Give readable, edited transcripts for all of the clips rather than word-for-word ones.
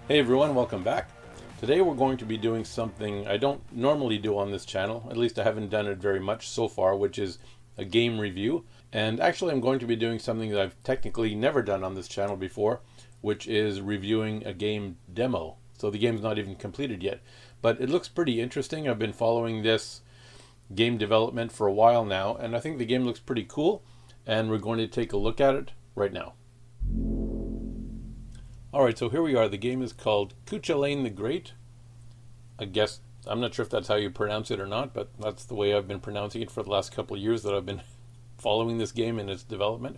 Hey everyone, welcome back. Today we're going to be doing something I don't normally do on this channel, at least I haven't done it very much so far, which is a game review. And actually I'm going to be doing something that I've technically never done on this channel before, which is reviewing a game demo. So the game's not even completed yet, but it looks pretty interesting. I've been following this game development for a while now, and I think the game looks pretty cool, and we're going to take a look at it right now. Alright, so here we are. The game is called Cuchalain the Great. I guess, I'm not sure if that's how you pronounce it or not, but that's the way I've been pronouncing it for the last couple of years that I've been following this game and its development.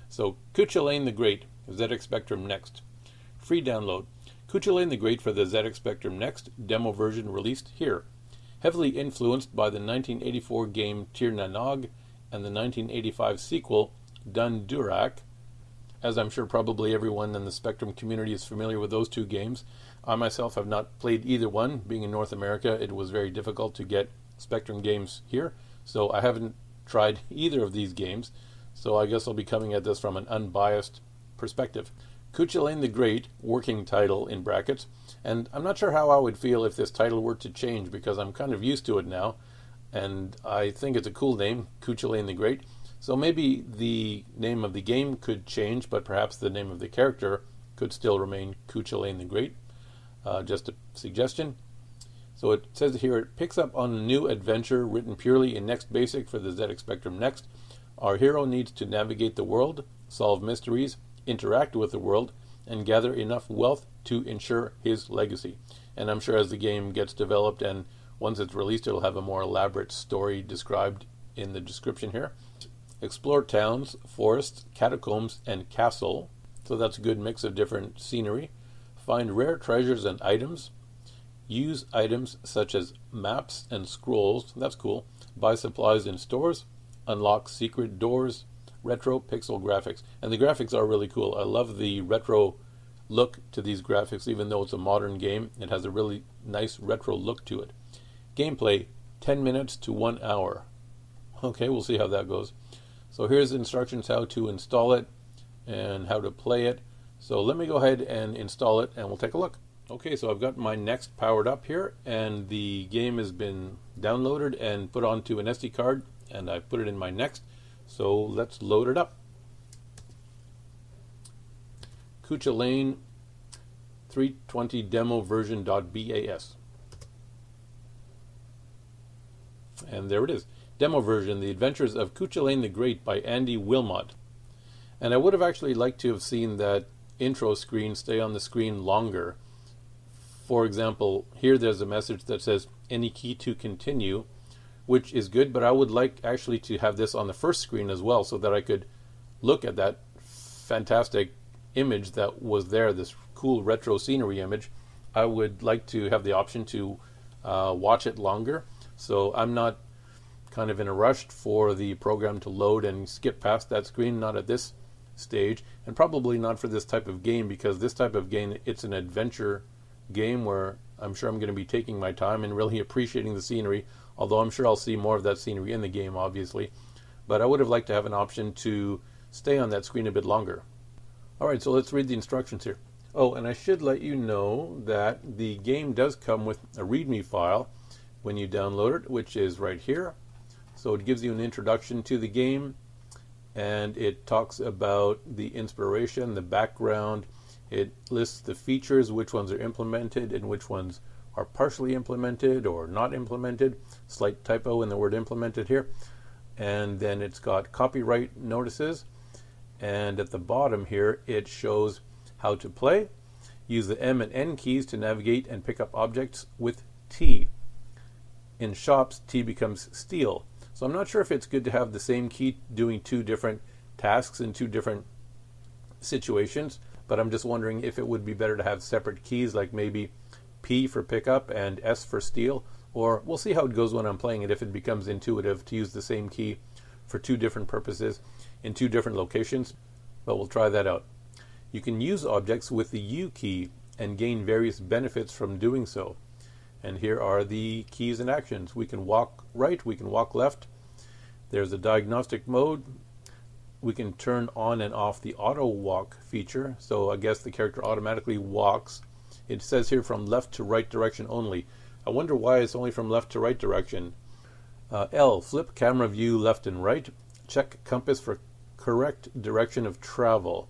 So, Cuchalain the Great, ZX Spectrum Next. Free download. Cuchalain the Great for the ZX Spectrum Next, demo version released here. Heavily influenced by the 1984 game Tir na Nog and the 1985 sequel Dun Durak. As I'm sure probably everyone in the Spectrum community is familiar with those two games. I myself have not played either one. Being in North America, it was very difficult to get Spectrum games here, so I haven't tried either of these games. So I guess I'll be coming at this from an unbiased perspective. Cuchalain the Great, working title in brackets, and I'm not sure how I would feel if this title were to change because I'm kind of used to it now, and I think it's a cool name, Cuchalain the Great. So maybe the name of the game could change, but perhaps the name of the character could still remain Cuchalain the Great. Just a suggestion. So it says here, it picks up on a new adventure written purely in Next Basic for the ZX Spectrum Next. Our hero needs to navigate the world, solve mysteries, interact with the world, and gather enough wealth to ensure his legacy. And I'm sure as the game gets developed and once it's released, it'll have a more elaborate story described in the description here. Explore towns, forests, catacombs, and castle. So that's a good mix of different scenery. Find rare treasures and items. Use items such as maps and scrolls. That's cool. Buy supplies in stores. Unlock secret doors. Retro pixel graphics. And the graphics are really cool. I love the retro look to these graphics. Even though it's a modern game, it has a really nice retro look to it. Gameplay, 10 minutes to 1 hour. Okay, we'll see how that goes. So here's instructions how to install it and how to play it. So let me go ahead and install it and we'll take a look. Okay, so I've got my Next powered up here and the game has been downloaded and put onto an SD card and I put it in my Next. So let's load it up. Cuchalain 320 demo version.bas. And there it is. Demo version, The Adventures of Cuchalain the Great by Andy Wilmot. And I would have actually liked to have seen that intro screen stay on the screen longer. For example, here there's a message that says, any key to continue, which is good, but I would like actually to have this on the first screen as well so that I could look at that fantastic image that was there, this cool retro scenery image. I would like to have the option to watch it longer, so I'm not kind of in a rush for the program to load and skip past that screen, not at this stage, and probably not for this type of game, because this type of game, it's an adventure game where I'm sure I'm going to be taking my time and really appreciating the scenery, although I'm sure I'll see more of that scenery in the game, obviously. But I would have liked to have an option to stay on that screen a bit longer. Alright, so let's read the instructions here. Oh, and I should let you know that the game does come with a README file when you download it, which is right here. So it gives you an introduction to the game, and it talks about the inspiration, the background. It lists the features, which ones are implemented and which ones are partially implemented or not implemented. Slight typo in the word implemented here. And then it's got copyright notices. And at the bottom here, it shows how to play. Use the M and N keys to navigate and pick up objects with T. In shops, T becomes steal. So I'm not sure if it's good to have the same key doing two different tasks in two different situations, but I'm just wondering if it would be better to have separate keys, like maybe P for pickup and S for steal, or we'll see how it goes when I'm playing it, if it becomes intuitive to use the same key for two different purposes in two different locations, but we'll try that out. You can use objects with the U key and gain various benefits from doing so. And here are the keys and actions. We can walk right, we can walk left. There's a diagnostic mode. we can turn on and off the auto walk feature. So I guess the character automatically walks It says here from left to right direction only. I wonder why it's only from left to right direction. L, flip camera view left and right. Check compass for correct direction of travel.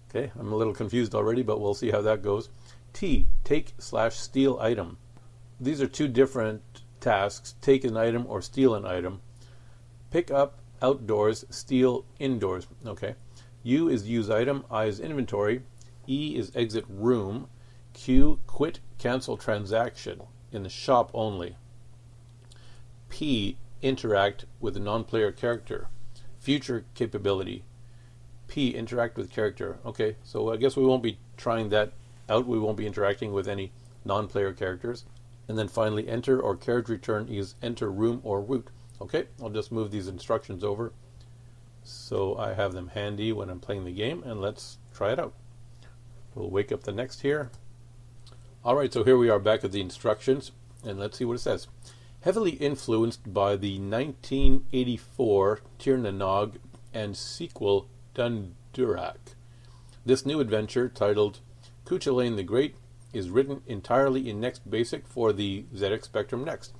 Okay, I'm a little confused already, but we'll see how that goes. T, take/steal item. These are two different tasks, take an item or steal an item. Pick up outdoors, steal indoors. Okay. U is use item, I is inventory, E is exit room, Q, quit, cancel transaction, in the shop only. P, interact with a non-player character, future capability. P, interact with character. Okay, so I guess we won't be trying that out. We won't be interacting with any non-player characters. And then finally, enter or carriage return is enter room or route. Okay, I'll just move these instructions over so I have them handy when I'm playing the game, and let's try it out. We'll wake up the next here. Alright, so here we are back at the instructions, and let's see what it says. Heavily influenced by the 1984 Tir na Nog and sequel Dundurak, this new adventure, titled Cuchalain the Great, is written entirely in Next Basic for the ZX Spectrum Next.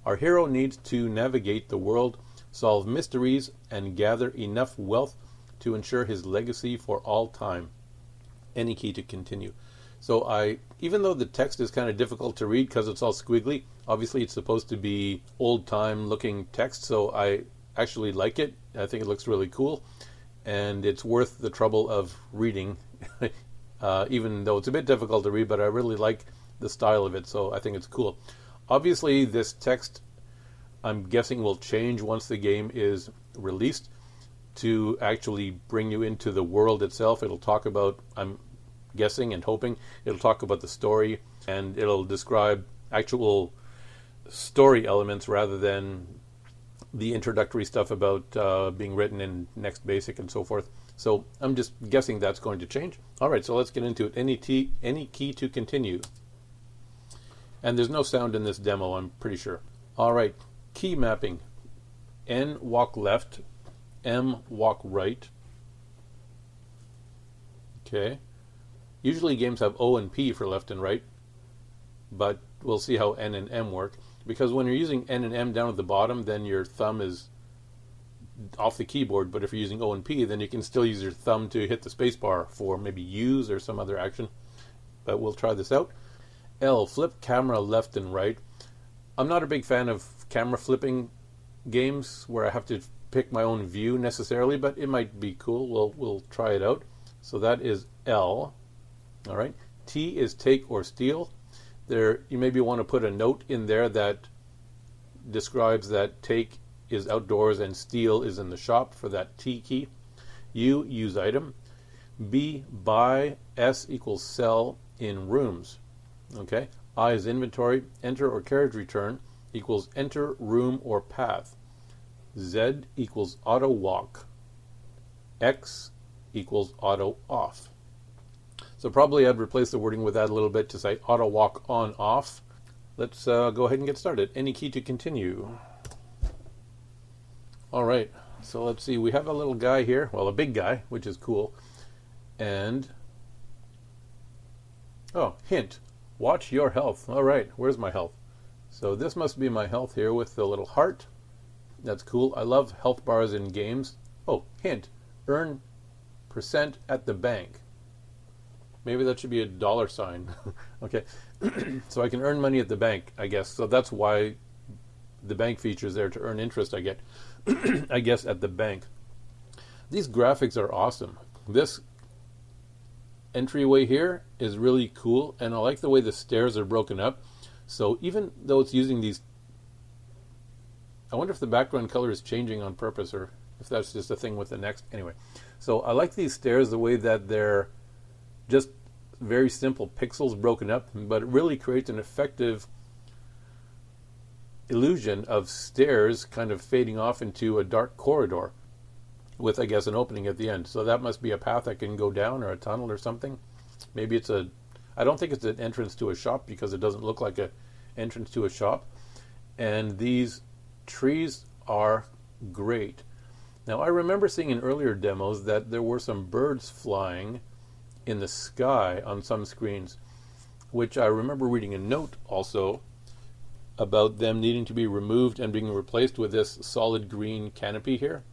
Our hero needs to navigate the world, solve mysteries, and gather enough wealth to ensure his legacy for all time. Any key to continue. So even though the text is kind of difficult to read because it's all squiggly, obviously it's supposed to be old-time looking text, so I actually like it. I think it looks really cool, and it's worth the trouble of reading, even though it's a bit difficult to read, but I really like the style of it, so I think it's cool. Obviously, this text, I'm guessing, will change once the game is released to actually bring you into the world itself. It'll talk about, I'm guessing and hoping, it'll talk about the story, and it'll describe actual story elements rather than the introductory stuff about being written in Next Basic and so forth. So I'm just guessing that's going to change. All right, so let's get into it. Any key to continue. And there's no sound in this demo, I'm pretty sure. All right, key mapping. N, walk left. M, walk right. Okay. Usually games have O and P for left and right, but we'll see how N and M work. Because when you're using N and M down at the bottom, then your thumb is off the keyboard. But if you're using O and P, then you can still use your thumb to hit the spacebar for maybe use or some other action. But we'll try this out. L, flip camera left and right. I'm not a big fan of camera flipping games where I have to pick my own view necessarily, but it might be cool. We'll try it out. So that is L. All right. T is take or steal. There, you maybe want to put a note in there that describes that take is outdoors and steal is in the shop for that T key. U, use item. B, buy. S equals sell in rooms. Okay. I is inventory. Enter or carriage return equals enter room or path. Z equals auto walk. X equals auto off. So probably I'd replace the wording with that a little bit to say auto walk on off. Let's go ahead and get started. Any key to continue. All right, so let's see. We have a little guy here, well, a big guy, which is cool. And, oh, hint, watch your health. All right, where's my health? So this must be my health here with the little heart. That's cool. I love health bars in games. Oh, hint, earn percent at the bank. Maybe that should be a dollar sign. Okay, so I can earn money at the bank, I guess. So that's why the bank feature is there, to earn interest, I get, I guess, at the bank. These graphics are awesome. This entryway here is really cool, and I like the way the stairs are broken up. So even though it's using these, I wonder if the background color is changing on purpose or if that's just a thing with the next. Anyway, so I like these stairs the way that they're just very simple pixels broken up, but it really creates an effective illusion of stairs kind of fading off into a dark corridor with, I guess, an opening at the end. So that must be a path I can go down, or a tunnel or something. Maybe it's I don't think it's an entrance to a shop because it doesn't look like an entrance to a shop. And these trees are great. Now, I remember seeing in earlier demos that there were some birds flying in the sky on some screens. which I remember reading a note also about them needing to be removed and being replaced with this solid green canopy here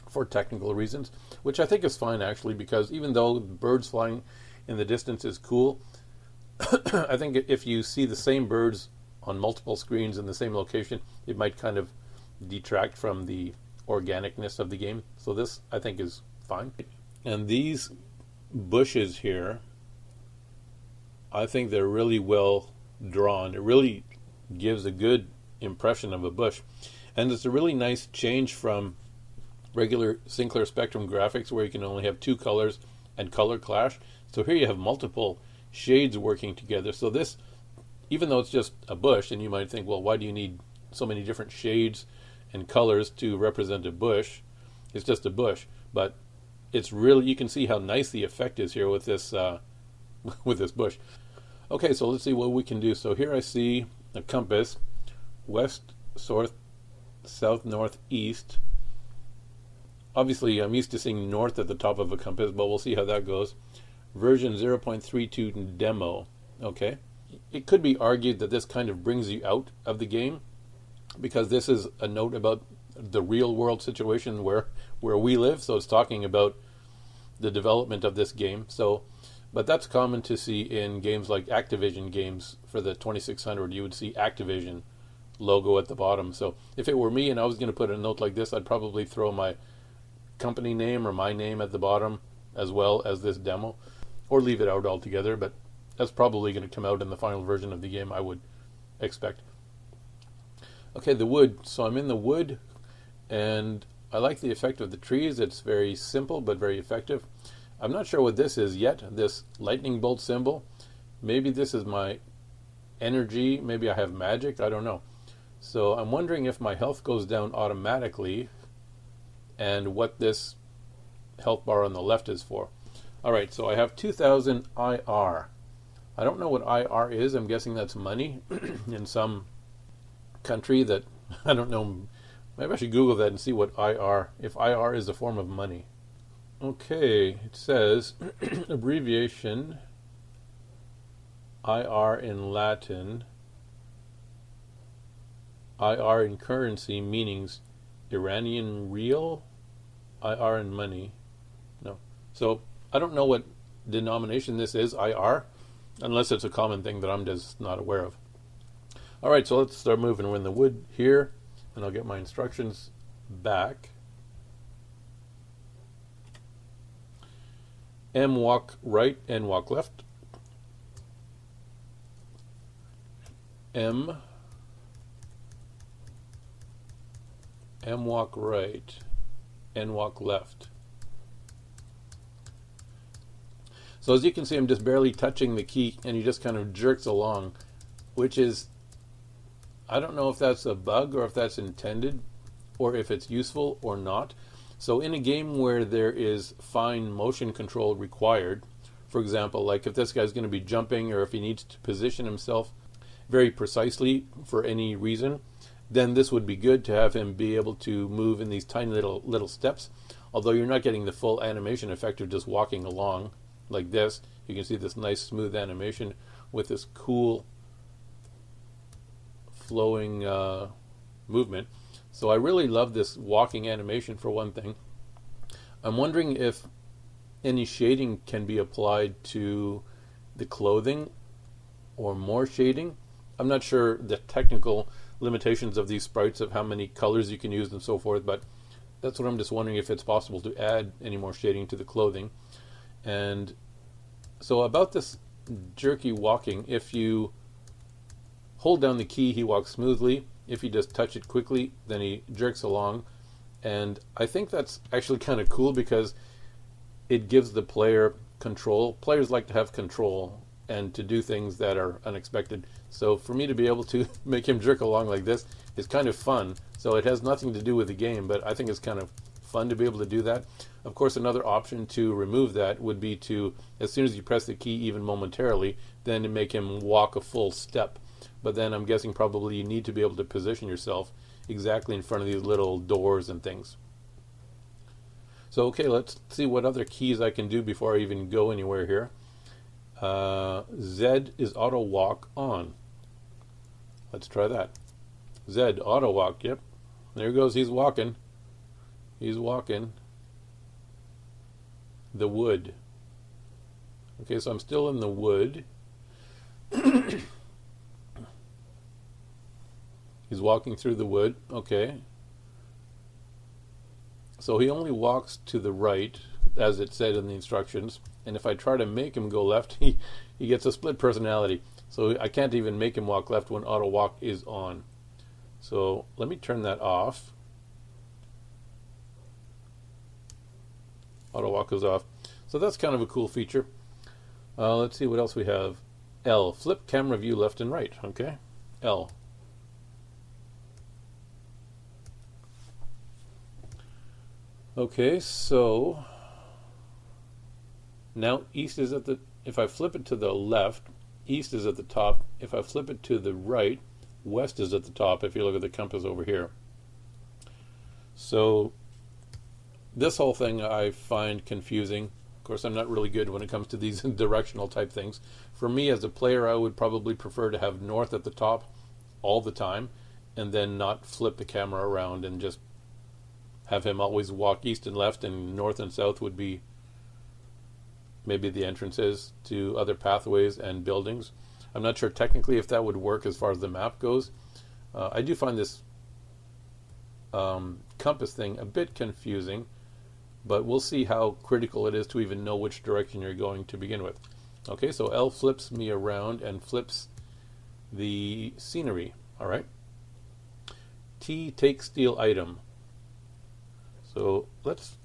for technical reasons, which I think is fine actually, because even though birds flying in the distance is cool, I think if you see the same birds on multiple screens in the same location, it might kind of detract from the organicness of the game. So this, I think, is fine. And these bushes here, I think they're really well drawn. It really gives a good impression of a bush. And it's a really nice change from regular Sinclair Spectrum graphics where you can only have two colors and color clash. So here you have multiple shades working together. So this, even though it's just a bush, and you might think, well, why do you need so many different shades and colors to represent a bush? It's just a bush. But it's really, you can see how nice the effect is here with this with this bush. Okay, so let's see what we can do. So here I see a compass, west, south, north, east. Obviously, I'm used to seeing north at the top of a compass, but we'll see how that goes. Version 0.32 demo. Okay. It could be argued that this kind of brings you out of the game, because this is a note about the real world situation where we live. So it's talking about the development of this game. So, but that's common to see in games like Activision games. For the 2600, you would see Activision logo at the bottom. So if it were me and I was going to put a note like this, I'd probably throw my company name or my name at the bottom as well as this demo, or leave it out altogether. But that's probably going to come out in the final version of the game, I would expect. Okay, the wood. So I'm in the wood, and I like the effect of the trees. It's very simple but very effective. I'm not sure what this is yet, this lightning bolt symbol. Maybe this is my energy. Maybe I have magic. I don't know. So I'm wondering if my health goes down automatically and what this health bar on the left is for. Alright, so I have 2000 IR. I don't know what IR is. I'm guessing that's money in some country that, I don't know. Maybe I should Google that and see what IR, if IR is a form of money. Okay, it says abbreviation IR in Latin, IR in currency, meanings Iranian real, IR in money. No. So I don't know what denomination this is, IR, unless it's a common thing that I'm just not aware of. Alright, so let's start moving. We're in the wood here, and I'll get my instructions back. M walk right, N walk left. M walk right, N walk left. So as you can see, I'm just barely touching the key, and he just kind of jerks along, which is, I don't know if that's a bug or if that's intended, or if it's useful or not. So in a game where there is fine motion control required, for example, like if this guy's going to be jumping, or if he needs to position himself very precisely for any reason, then this would be good to have him be able to move in these tiny little steps. Although you're not getting the full animation effect of just walking along like this. You can see this nice smooth animation with this cool flowing movement. So I really love this walking animation for one thing. I'm wondering if any shading can be applied to the clothing, or more shading. I'm not sure the technical limitations of these sprites, of how many colors you can use and so forth, but that's what I'm just wondering, if it's possible to add any more shading to the clothing. And so about this jerky walking, if you hold down the key, he walks smoothly. If you just touch it quickly, then he jerks along. And I think that's actually kind of cool, because it gives the player control. Players like to have control and to do things that are unexpected. So for me to be able to make him jerk along like this is kind of fun. So it has nothing to do with the game, but I think it's kind of fun to be able to do that. Of course, another option to remove that would be to, as soon as you press the key even momentarily, then to make him walk a full step. But then I'm guessing probably you need to be able to position yourself exactly in front of these little doors and things. So okay, let's see what other keys I can do before I even go anywhere here. Z is auto walk on. Let's try that. Z, auto walk, yep. There he goes, he's walking. He's walking. The wood. Okay, so I'm still in the wood. He's walking through the wood, okay. So he only walks to the right, as it said in the instructions. And if I try to make him go left, he gets a split personality. So I can't even make him walk left when auto walk is on. So let me turn that off. Auto walk is off. So that's kind of a cool feature. Let's see what else we have. L, flip camera view left and right. Okay, L. Okay, so now east is at the, if I flip it to the left, east is at the top. If I flip it to the right, west is at the top if you look at the compass over here. So this whole thing I find confusing. Of course, I'm not really good when it comes to these directional type things. For me as a player, I would probably prefer to have north at the top all the time and then not flip the camera around and just have him always walk east and left, and north and south would be maybe the entrances to other pathways and buildings. I'm not sure technically if that would work as far as the map goes. I do find this compass thing a bit confusing, but we'll see how critical it is to even know which direction you're going to begin with. Okay, so L flips me around and flips the scenery. All right. T, take steal item. So let's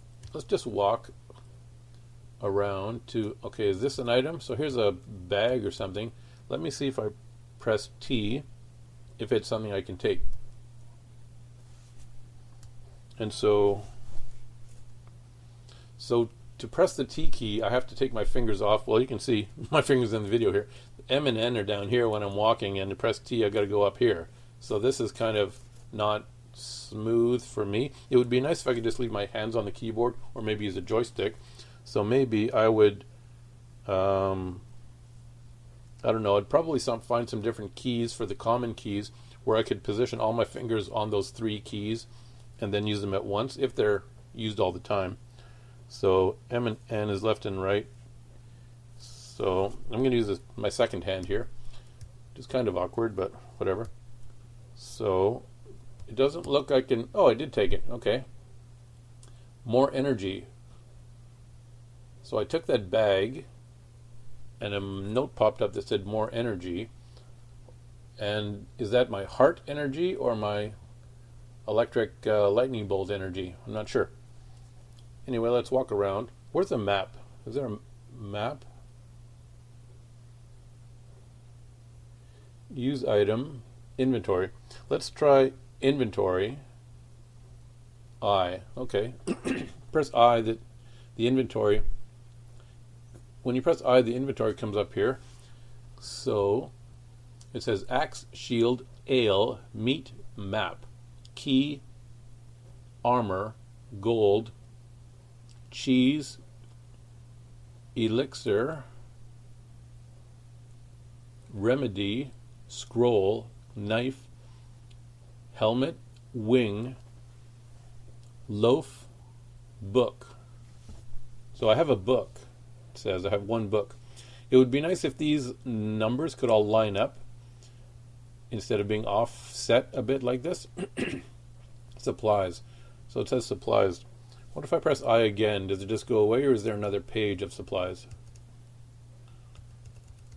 just walk around to, okay, is this an item? So here's a bag or something. Let me see if I press T, if it's something I can take. And so to press the T key, I have to take my fingers off. Well, you can see my fingers in the video here. M and N are down here when I'm walking, and to press T, I've got to go up here. So this is kind of not smooth for me. It would be nice if I could just leave my hands on the keyboard or maybe use a joystick. So maybe I would, I don't know, I'd probably find some different keys for the common keys where I could position all my fingers on those three keys and then use them at once if they're used all the time. So M and N is left and right. So I'm going to use my second hand here, which is kind of awkward, but whatever. So it doesn't look like I can, oh, I did take it, okay. More energy. So I took that bag and a note popped up that said more energy. And is that my heart energy or my electric lightning bolt energy? I'm not sure. Anyway, let's walk around. Where's the map? Is there a map? Use item, inventory. Let's try inventory. I, okay. Press I, the inventory. When you press I, the inventory comes up here. So it says axe, shield, ale, meat, map, key, armor, gold, cheese, elixir, remedy, scroll, knife, helmet, wing, loaf, book. So I have a book. It says I have one book. It would be nice if these numbers could all line up instead of being offset a bit like this. Supplies. So it says supplies. What if I press I again? Does it just go away, or is there another page of supplies?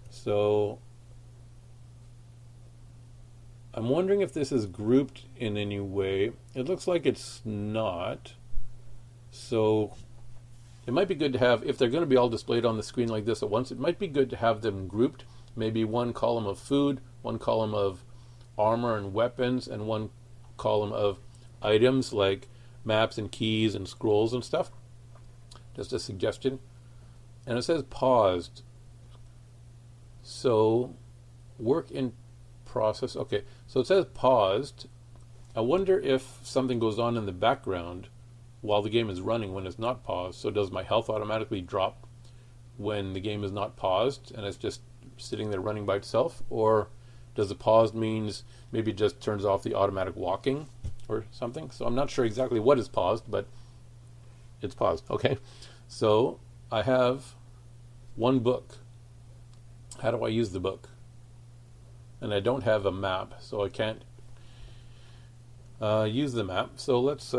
So I'm wondering if this is grouped in any way. It looks like it's not. So it might be good to have, if they're going to be all displayed on the screen like this at once, it might be good to have them grouped. Maybe one column of food, one column of armor and weapons, and one column of items like maps and keys and scrolls and stuff. Just a suggestion. And it says paused. So work in process. Okay, so it says paused. I wonder if something goes on in the background while the game is running when it's not paused. So does my health automatically drop when the game is not paused and it's just sitting there running by itself? Or does the paused means maybe it just turns off the automatic walking or something? So I'm not sure exactly what is paused, but it's paused. Okay, so I have one book. How do I use the book? And I don't have a map, so I can't use the map. So let's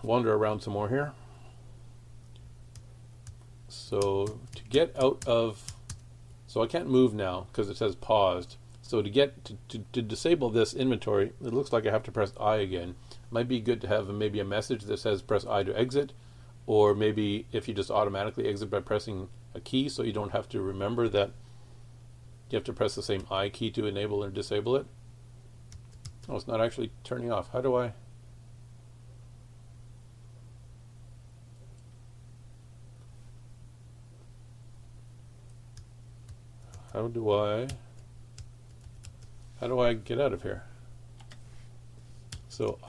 wander around some more here. So to get out of, so I can't move now because it says paused. So to get to disable this inventory, it looks like I have to press I again. Might be good to have maybe a message that says press I to exit, or maybe if you just automatically exit by pressing a key, so you don't have to remember that you have to press the same I key to enable and disable it. Oh, it's not actually turning off. How do I? How do I get out of here? So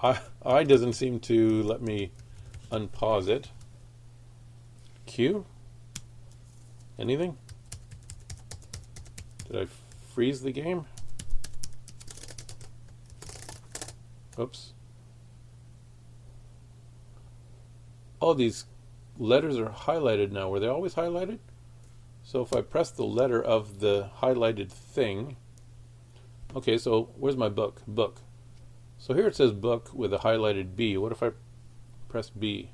I doesn't seem to let me unpause it. Q? Anything? Did I freeze the game? Oops. Oh, these letters are highlighted now. Were they always highlighted? So if I press the letter of the highlighted thing, okay, so where's my book? Book. So here it says book with a highlighted B. What if I press B?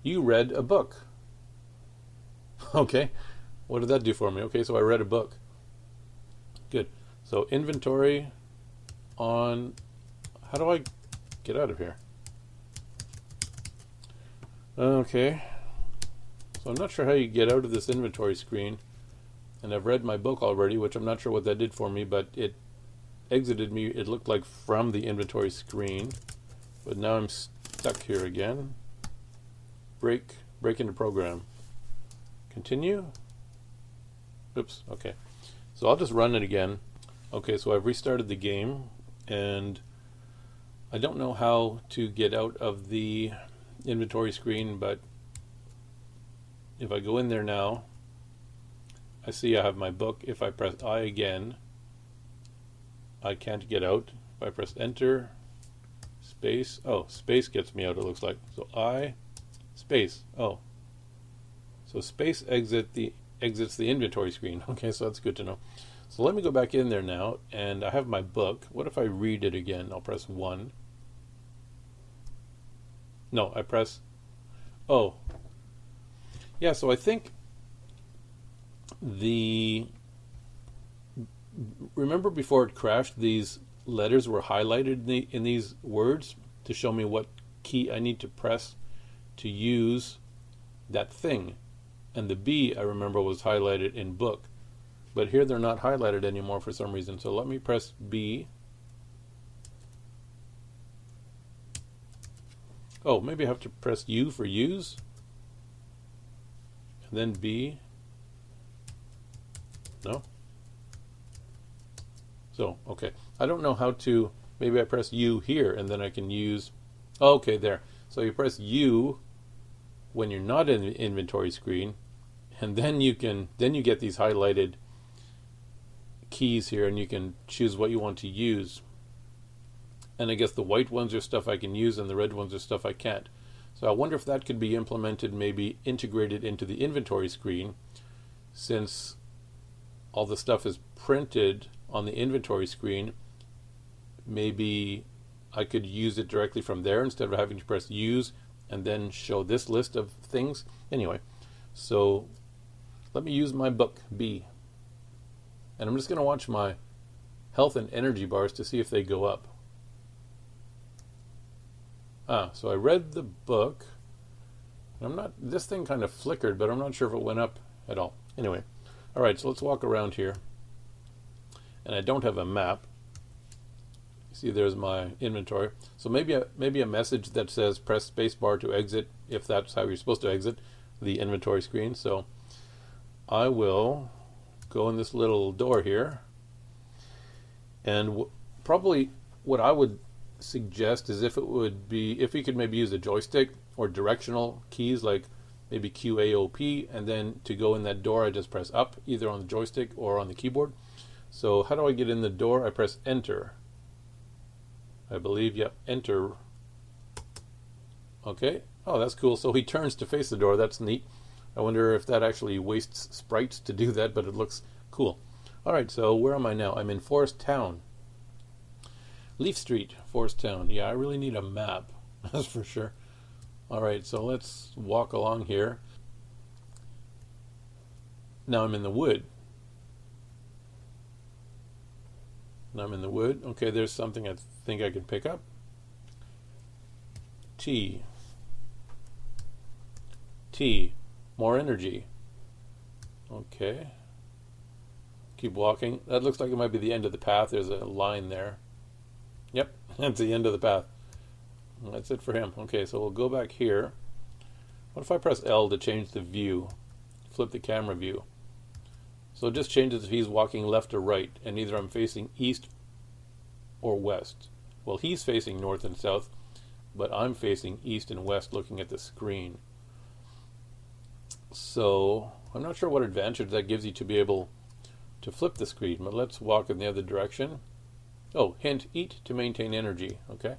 You read a book. Okay, what did that do for me? Okay, so I read a book. Good. So inventory on, how do I get out of here? Okay. So I'm not sure how you get out of this inventory screen. And I've read my book already, which I'm not sure what that did for me, but it exited me, it looked like, from the inventory screen. But now I'm stuck here again. Break into program. Continue. Oops, okay. So I'll just run it again. Okay, so I've restarted the game, and I don't know how to get out of the inventory screen, but if I go in there now, I see I have my book. If I press I again, I can't get out. If I press enter, space, oh, space gets me out, it looks like. So I, space, oh. So space exits the inventory screen. Okay, so that's good to know. So let me go back in there now, and I have my book. What if I read it again? I'll press 1. No, I press, oh. Yeah, so I think remember before it crashed, these letters were highlighted in these words to show me what key I need to press to use that thing. And the B, I remember, was highlighted in book. But here they're not highlighted anymore for some reason. So let me press B. Oh, maybe I have to press U for use. And then B. No? So, okay. I don't know how to, maybe I press U here and then I can use, oh, okay, there. So you press U when you're not in the inventory screen, and then you get these highlighted keys here, and you can choose what you want to use. And I guess the white ones are stuff I can use and the red ones are stuff I can't. So I wonder if that could be implemented, maybe integrated into the inventory screen, since all the stuff is printed on the inventory screen. Maybe I could use it directly from there instead of having to press use and then show this list of things. Anyway, so let me use my book, B. And I'm just going to watch my health and energy bars to see if they go up. So I read the book. This thing kind of flickered, but I'm not sure if it went up at all. Anyway, all right, so let's walk around here. And I don't have a map. See, there's my inventory. So maybe a message that says press spacebar to exit, if that's how you're supposed to exit the inventory screen. So I will go in this little door here. And probably what I would suggest is if you could maybe use a joystick or directional keys like maybe QAOP, and then to go in that door I just press up, either on the joystick or on the keyboard. So how do I get in the door? I press enter. I believe, yep, enter. Okay, oh that's cool. So he turns to face the door, that's neat. I wonder if that actually wastes sprites to do that, but it looks cool. Alright, so where am I now? I'm in Forest Town. Leaf Street, Forest Town. Yeah, I really need a map, that's for sure. Alright, so let's walk along here. Now I'm in the wood. Okay, there's something I think I can pick up. T. More energy. Okay. Keep walking. That looks like it might be the end of the path. There's a line there. Yep, that's the end of the path. That's it for him. Okay, so we'll go back here. What if I press L to change the view? Flip the camera view. So it just changes if he's walking left or right, and either I'm facing east or west. Well, he's facing north and south, but I'm facing east and west looking at the screen. So I'm not sure what advantage that gives you to be able to flip the screen, but let's walk in the other direction. Oh, hint, eat to maintain energy. Okay.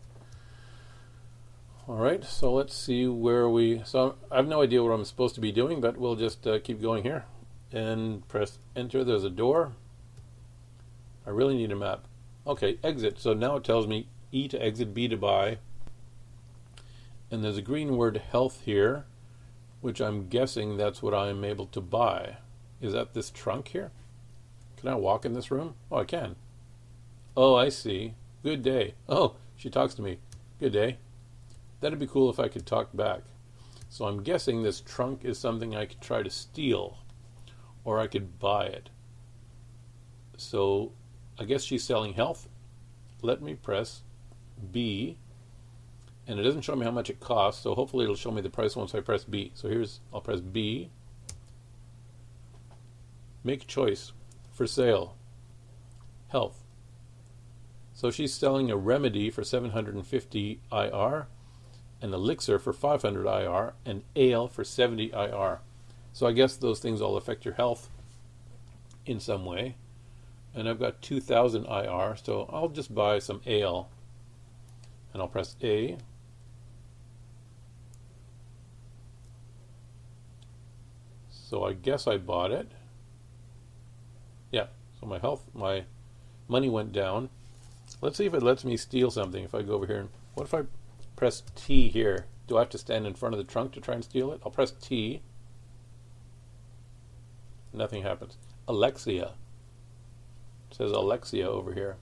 Alright, so let's see where so I have no idea what I'm supposed to be doing, but we'll just keep going here. And press enter. There's a door. I really need a map. Okay, exit. So now it tells me E to exit, B to buy. And there's a green word health here, which I'm guessing that's what I'm able to buy. Is that this trunk here? Can I walk in this room? Oh, I can. Oh, I see. Good day. Oh, she talks to me. Good day. That'd be cool if I could talk back. So I'm guessing this trunk is something I could try to steal, or I could buy it. So I guess she's selling health. Let me press B, and it doesn't show me how much it costs, so hopefully it'll show me the price once I press B. So I'll press B. Make choice. For sale. Health. So she's selling a remedy for 750 IR, an elixir for 500 IR, and ale for 70 IR. So I guess those things all affect your health in some way. And I've got 2,000 IR, so I'll just buy some ale. And I'll press A. So I guess I bought it. Yeah, so my money went down. Let's see if it lets me steal something if I go over here. And what if I press T here? Do I have to stand in front of the trunk to try and steal it? I'll press T. Nothing happens. Alexia. It says Alexia over here.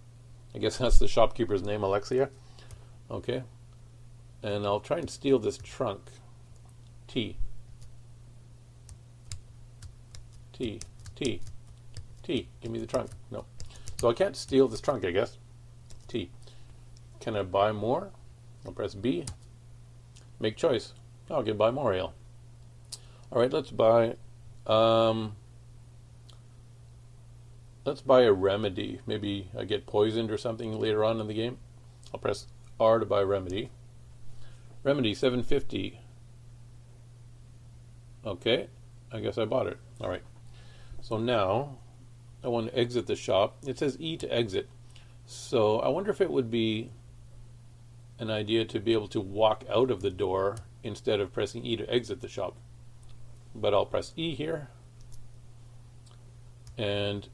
I guess that's the shopkeeper's name, Alexia. Okay. And I'll try and steal this trunk. T. Give me the trunk. No. So I can't steal this trunk, I guess. T. Can I buy more? I'll press B. Make choice. Oh, I can buy more ale. Alright, let's buy a remedy. Maybe I get poisoned or something later on in the game. I'll press R to buy remedy. Remedy 750. Okay, I guess I bought it. Alright. So now I want to exit the shop. It says E to exit. So I wonder if it would be an idea to be able to walk out of the door instead of pressing E to exit the shop. But I'll press E here. And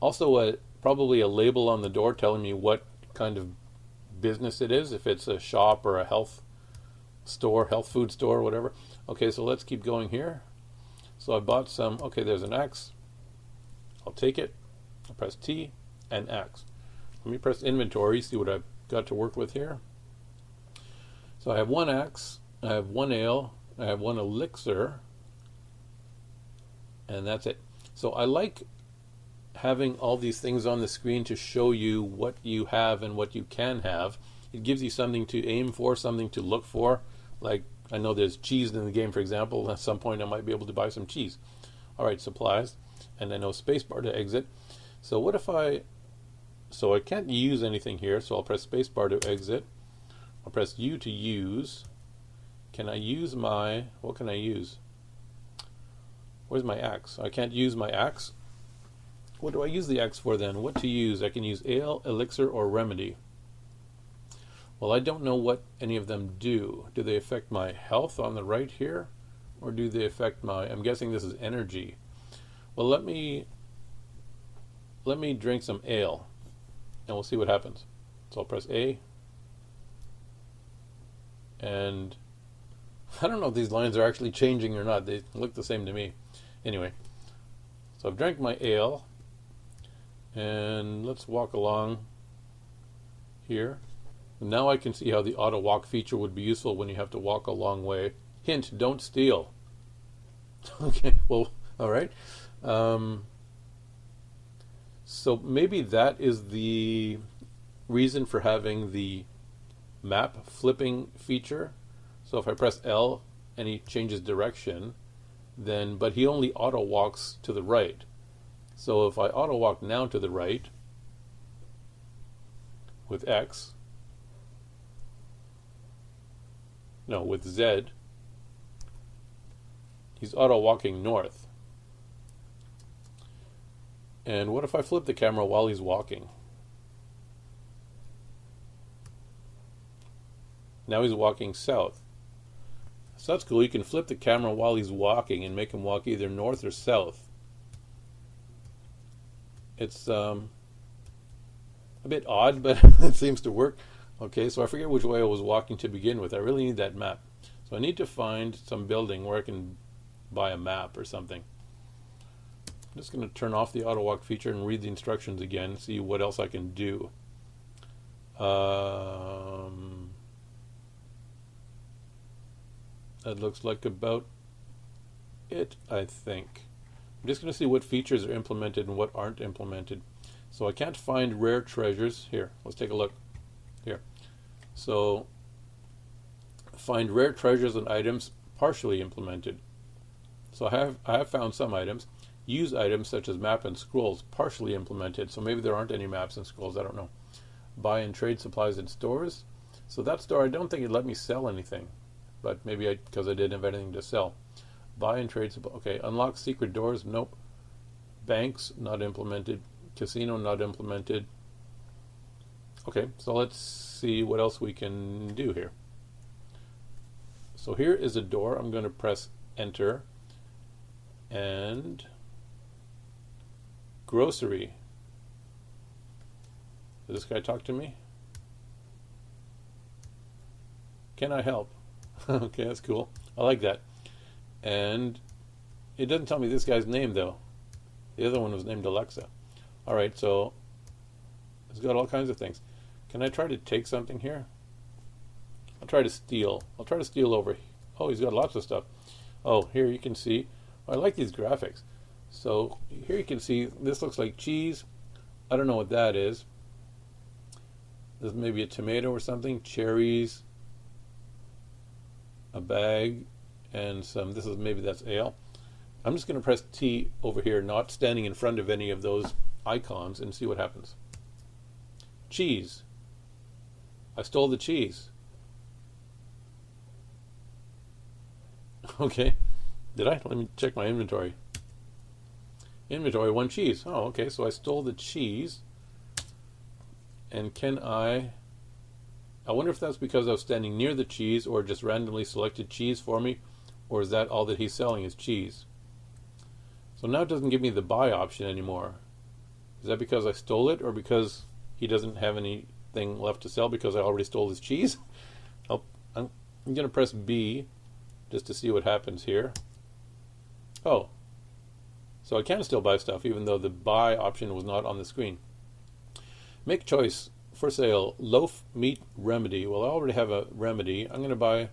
also probably a label on the door telling me what kind of business it is, if it's a shop or a health store, health food store, whatever. Okay, so let's keep going here. So I bought some. Okay, there's an axe. I'll take it. I'll press T and axe. Let me press inventory, see what I've got to work with here. So I have one axe, I have one ale, I have one elixir, and that's it. So I like having all these things on the screen to show you what you have and what you can have. It gives you something to aim for, something to look for. Like, I know there's cheese in the game, for example. At some point I might be able to buy some cheese. Alright, supplies. And I know spacebar to exit. So what if I can't use anything here, so I'll press spacebar to exit. I'll press U to use. Can I use what can I use? Where's my axe? I can't use my axe. What do I use the axe for then? What to use? I can use ale, elixir, or remedy. Well, I don't know what any of them do. Do they affect my health on the right here? Or do they affect my... I'm guessing this is energy. Well, let me drink some ale, and we'll see what happens. So I'll press A. And I don't know if these lines are actually changing or not. They look the same to me. Anyway, so I've drank my ale. And let's walk along here. Now I can see how the auto walk feature would be useful when you have to walk a long way. Hint, don't steal. Okay, well, all right. So maybe that is the reason for having the map flipping feature. So if I press L and he changes direction, then, but he only auto walks to the right. So if I auto walk now to the right with X, no, with Z, he's auto walking north. And what if I flip the camera while he's walking? Now he's walking south. So that's cool. You can flip the camera while he's walking and make him walk either north or south. It's a bit odd, but it seems to work. Okay, so I forget which way I was walking to begin with. I really need that map. So I need to find some building where I can buy a map or something. I'm just going to turn off the auto walk feature and read the instructions again, see what else I can do. That looks like about it, I think. I'm just going to see what features are implemented and what aren't implemented. So I can't find rare treasures. Here, let's take a look. Here. So, find rare treasures and items partially implemented. So I have found some items. Use items such as map and scrolls partially implemented. So maybe there aren't any maps and scrolls, I don't know. Buy and trade supplies in stores. So that store, I don't think it let me sell anything. But maybe because I didn't have anything to sell. Buy and trade supplies. Okay, unlock secret doors. Nope. Banks, not implemented. Casino, not implemented. Okay, so let's see what else we can do here. So here is a door. I'm going to press enter. And grocery. Did this guy talk to me? Can I help? Okay, that's cool. I like that. And it doesn't tell me this guy's name, though. The other one was named Alexa. All right, so it's got all kinds of things. Can I try to take something here? I'll try to steal. I'll try to steal over. Oh, he's got lots of stuff. Oh, here you can see. I like these graphics. So here you can see this looks like cheese. I don't know what that is. This may be a tomato or something. Cherries. A bag. And some. This is maybe that's ale. I'm just going to press T over here, not standing in front of any of those icons, and see what happens. Cheese. I stole the cheese. Okay. Did I? Let me check my inventory. Inventory, 1 cheese. Oh, okay. So I stole the cheese. And can I wonder if that's because I was standing near the cheese or just randomly selected cheese for me, or is that all that he's selling is cheese? So now it doesn't give me the buy option anymore. Is that because I stole it, or because he doesn't have anything left to sell because I already stole his cheese? Oh, I'm going to press B just to see what happens here. Oh, so I can still buy stuff even though the buy option was not on the screen. Make choice. For sale, loaf, meat, remedy. Well, I already have a remedy. I'm going to buy,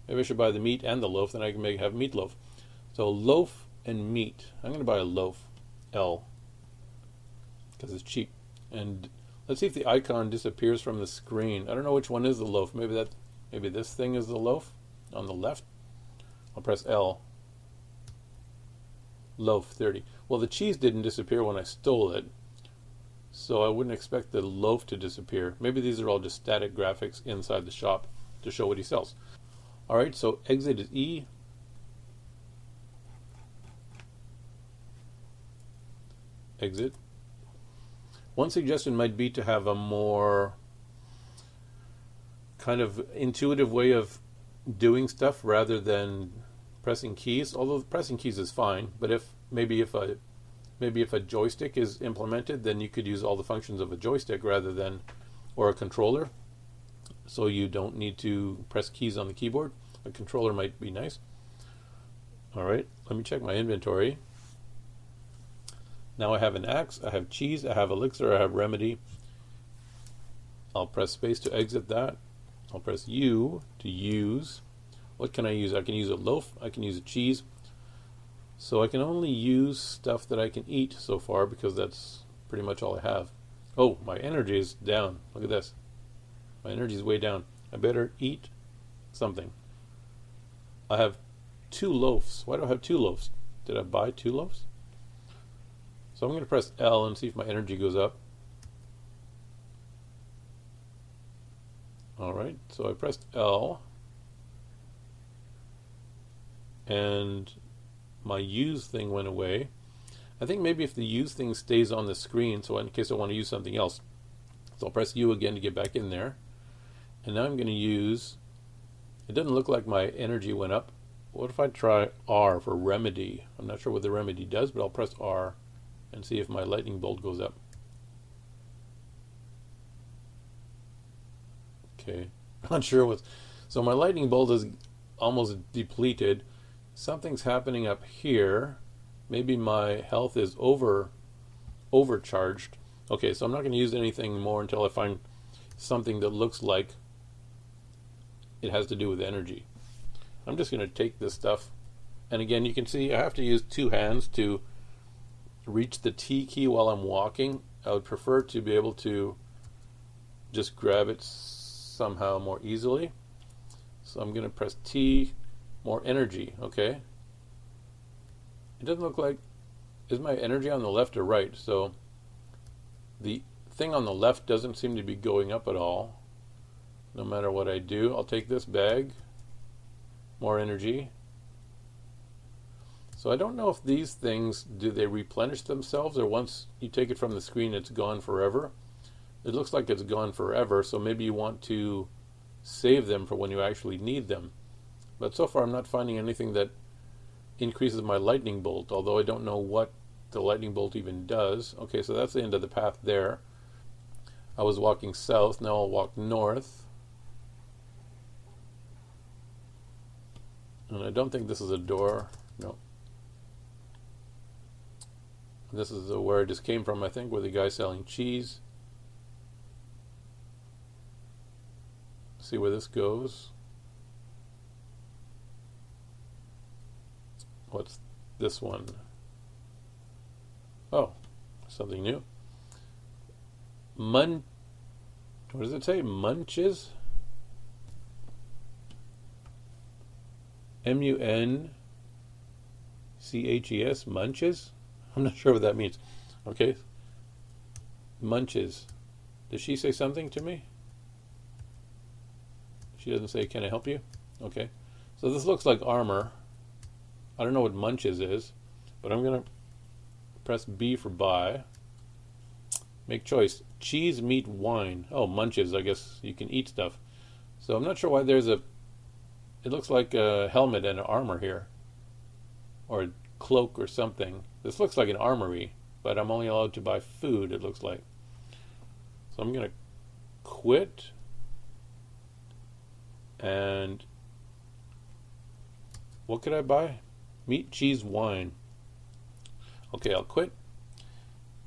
maybe I should buy the meat and the loaf, then I can have meatloaf. So loaf and meat. I'm going to buy a loaf, L, because it's cheap. And let's see if the icon disappears from the screen. I don't know which one is the loaf. Maybe this thing is the loaf on the left. I'll press L. Loaf 30. Well, the cheese didn't disappear when I stole it, so I wouldn't expect the loaf to disappear. Maybe these are all just static graphics inside the shop to show what he sells. Alright, so exit is E. exit. One suggestion might be to have a more kind of intuitive way of doing stuff rather than pressing keys. Although pressing keys is fine, but if a joystick is implemented, then you could use all the functions of a joystick rather than, or a controller. So you don't need to press keys on the keyboard. A controller might be nice. All right, let me check my inventory. Now I have an axe, I have cheese, I have elixir, I have remedy. I'll press space to exit that. I'll press U to use. What can I use? I can use a loaf, I can use a cheese. So I can only use stuff that I can eat so far because that's pretty much all I have. Oh, my energy is down. Look at this. My energy is way down. I better eat something. I have 2 loaves. Why do I have 2 loaves? Did I buy 2 loaves? So I'm going to press L and see if my energy goes up. Alright, so I pressed L. And my use thing went away. I think maybe if the use thing stays on the screen, so in case I want to use something else. So I'll press U again to get back in there. And now I'm going to use, it doesn't look like my energy went up. What if I try R for remedy? I'm not sure what the remedy does, but I'll press R and see if my lightning bolt goes up. Okay, not sure what's, so my lightning bolt is almost depleted. Something's happening up here. Maybe my health is overcharged. Okay, so I'm not going to use anything more until I find something that looks like it has to do with energy. I'm just going to take this stuff, and again you can see I have to use 2 hands to reach the T key while I'm walking. I would prefer to be able to just grab it somehow more easily. So I'm going to press T, more energy. Okay, it doesn't look like, is my energy on the left or right? So the thing on the left doesn't seem to be going up at all no matter what I do. I'll take this bag, more energy. So I don't know if these things, do they replenish themselves, or once you take it from the screen it's gone forever? It looks like it's gone forever, so maybe you want to save them for when you actually need them. But so far I'm not finding anything that increases my lightning bolt, although I don't know what the lightning bolt even does. Okay, so that's the end of the path there. I was walking south, now I'll walk north. And I don't think this is a door. No. This is where I just came from, I think, where the guy's selling cheese. See where this goes. What's this one? Oh, something new. What does it say? Munches? M-U-N-C-H-E-S, munches? I'm not sure what that means. Okay. Munches. Does she say something to me? She doesn't say, can I help you? Okay. So this looks like armor. I don't know what munches is, but I'm going to press B for buy. Make choice. Cheese, meat, wine. Oh, munches. I guess you can eat stuff. So I'm not sure why there's a, it looks like a helmet and an armor here, or a cloak or something. This looks like an armory, but I'm only allowed to buy food, it looks like. So I'm going to quit, and what could I buy? Meat, cheese, wine. Okay, I'll quit.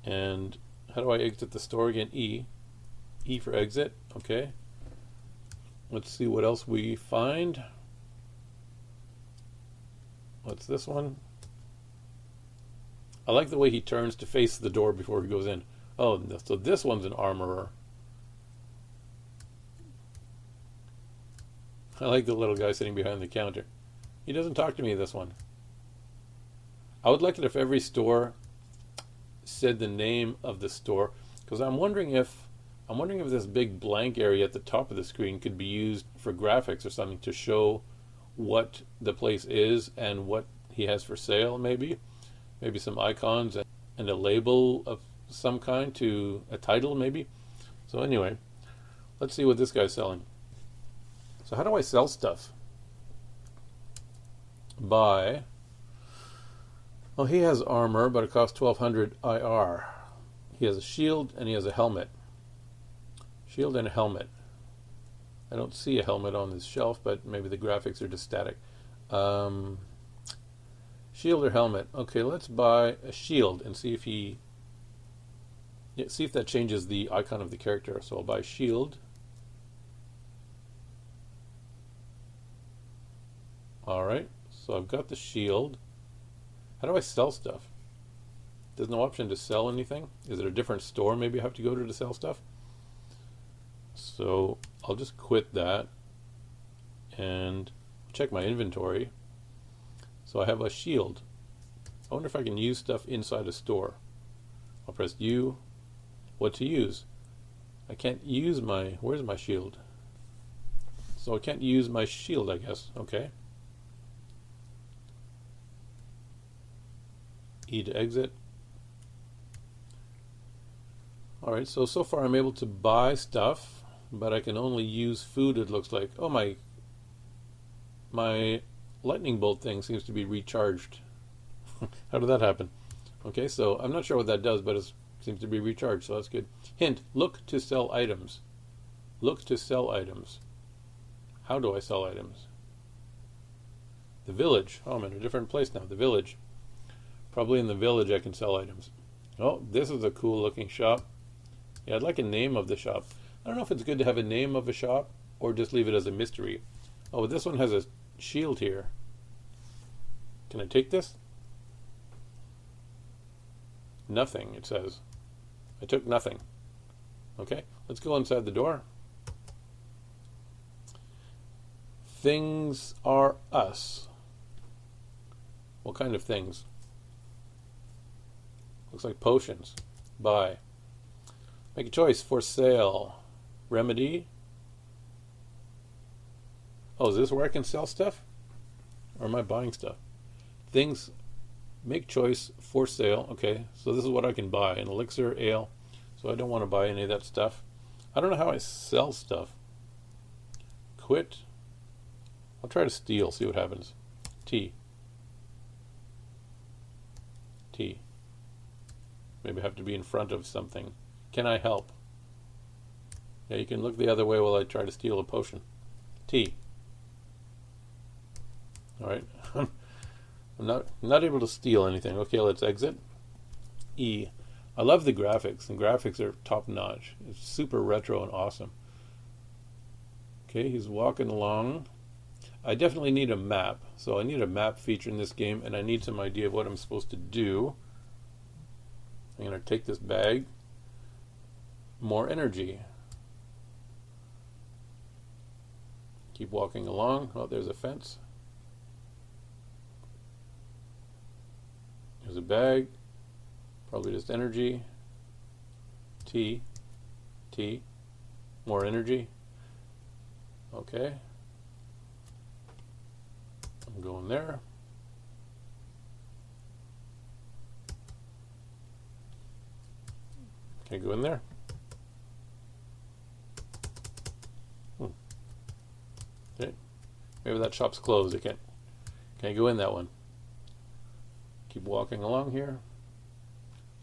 And how do I exit the store again? E. E for exit. Okay. Let's see what else we find. What's this one? I like the way he turns to face the door before he goes in. Oh, so this one's an armorer. I like the little guy sitting behind the counter. He doesn't talk to me, this one. I would like it if every store said the name of the store, because I'm wondering if this big blank area at the top of the screen could be used for graphics or something to show what the place is and what he has for sale, maybe some icons and a label of some kind to a title maybe. So anyway, let's see what this guy's selling. So how do I sell stuff? Buy. Well, he has armor, but it costs 1200 IR. He has a shield and he has a helmet. Shield and a helmet. I don't see a helmet on this shelf, but maybe the graphics are just static. Shield or helmet. Okay, let's buy a shield and see if see if that changes the icon of the character. So I'll buy shield. Alright, so I've got the shield. How do I sell stuff? There's no option to sell anything? Is it a different store maybe I have to go to sell stuff? So I'll just quit that and check my inventory. So I have a shield. I wonder if I can use stuff inside a store. I'll press U. What to use? I can't use my... Where's my shield? So I can't use my shield, I guess. Okay. E to exit. Alright, so far I'm able to buy stuff, but I can only use food, it looks like. Oh, my lightning bolt thing seems to be recharged. How did that happen? Okay, so I'm not sure what that does, but it seems to be recharged, so that's good. Hint, look to sell items. Look to sell items. How do I sell items? The village. Oh, I'm in a different place now. The village. Probably in the village I can sell items. Oh, this is a cool looking shop. Yeah, I'd like a name of the shop. I don't know if it's good to have a name of a shop or just leave it as a mystery. Oh, this one has a shield here. Can I take this? Nothing, it says. I took nothing. Okay, let's go inside the door. Things are us. What kind of things? Looks like potions. Buy. Make a choice. For sale. Remedy. Oh, is this where I can sell stuff? Or am I buying stuff? Things. Make choice. For sale. Okay, so this is what I can buy. An elixir, ale. So I don't want to buy any of that stuff. I don't know how I sell stuff. Quit. I'll try to steal. See what happens. T. T. Maybe I have to be in front of something. Can I help? Yeah, you can look the other way while I try to steal a potion. T. Alright. I'm not able to steal anything. Okay, let's exit. E. I love the graphics. The graphics are top notch. It's super retro and awesome. Okay, he's walking along. I definitely need a map. So I need a map feature in this game, and I need some idea of what I'm supposed to do. I'm going to take this bag. More energy. Keep walking along. Oh, there's a fence. There's a bag. Probably just energy. T. T. More energy. Okay. I'm going there. Can I go in there? Okay. Maybe that shop's closed. I can't go in that one. Keep walking along here.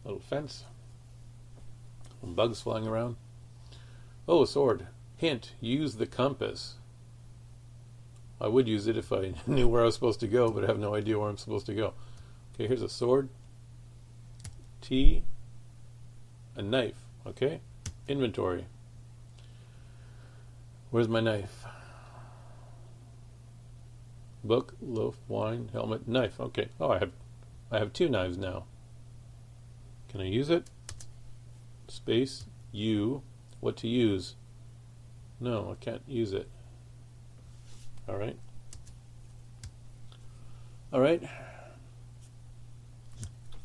Little fence. Some bugs flying around. Oh, a sword. Hint, use the compass. I would use it if I knew where I was supposed to go, but I have no idea where I'm supposed to go. Okay, here's a sword. T. A knife. Okay. Inventory. Where's my knife? Book, loaf, wine, helmet, knife. Okay. Oh, I have two knives now. Can I use it? Space, U. What to use? No, I can't use it. Alright. Alright.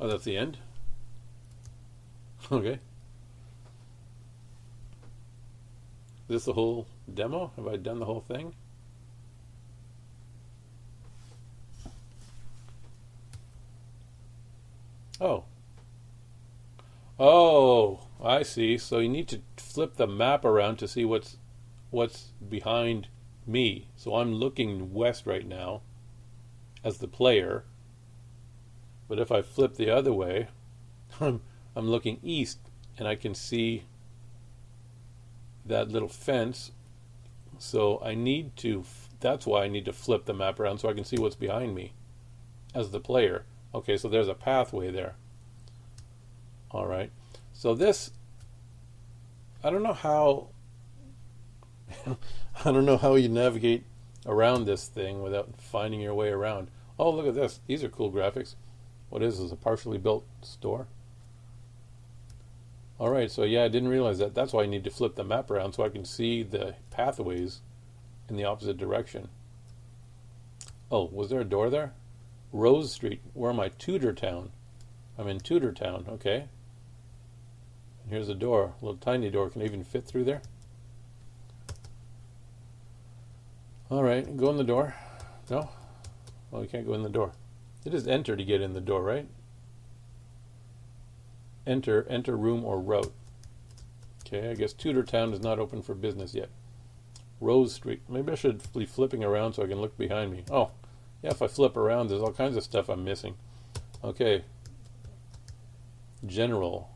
Oh, that's the end? Okay. Is this the whole demo? Have I done the whole thing? Oh. Oh, I see. So you need to flip the map around to see what's behind me. So I'm looking west right now as the player. But if I flip the other way, I'm looking east and I can see that little fence. So that's why I need to flip the map around so I can see what's behind me as the player. Okay, so there's a pathway there. All right. So this, I don't know how I don't know how you navigate around this thing without finding your way around. Oh, look at this. These are cool graphics. What is this? A partially built store? All right, so yeah, I didn't realize that. That's why I need to flip the map around so I can see the pathways in the opposite direction. Oh, was there a door there? Rose Street. Where am I? Tudor Town. I'm in Tudor Town. Okay. And here's a door. A little tiny door. Can I even fit through there? All right, go in the door. No? Well, you can't go in the door. It is enter to get in the door, right? Enter room or route. Okay, I guess Tudor Town is not open for business yet. Rose Street. Maybe I should be flipping around so I can look behind me. Oh, yeah, if I flip around, there's all kinds of stuff I'm missing. Okay. General.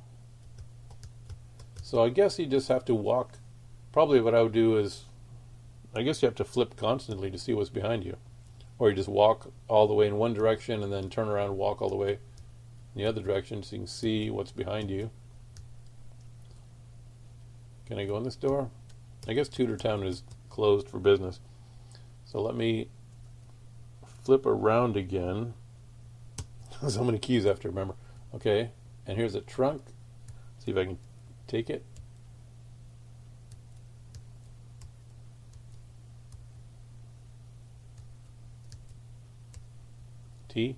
So I guess you just have to walk. Probably what I would do is, I guess you have to flip constantly to see what's behind you. Or you just walk all the way in one direction and then turn around and walk all the way in the other direction so you can see what's behind you. Can I go in this door? I guess Tudor Town is closed for business. So let me flip around again. So many keys I have to remember. Okay, and here's a trunk. See if I can take it. T.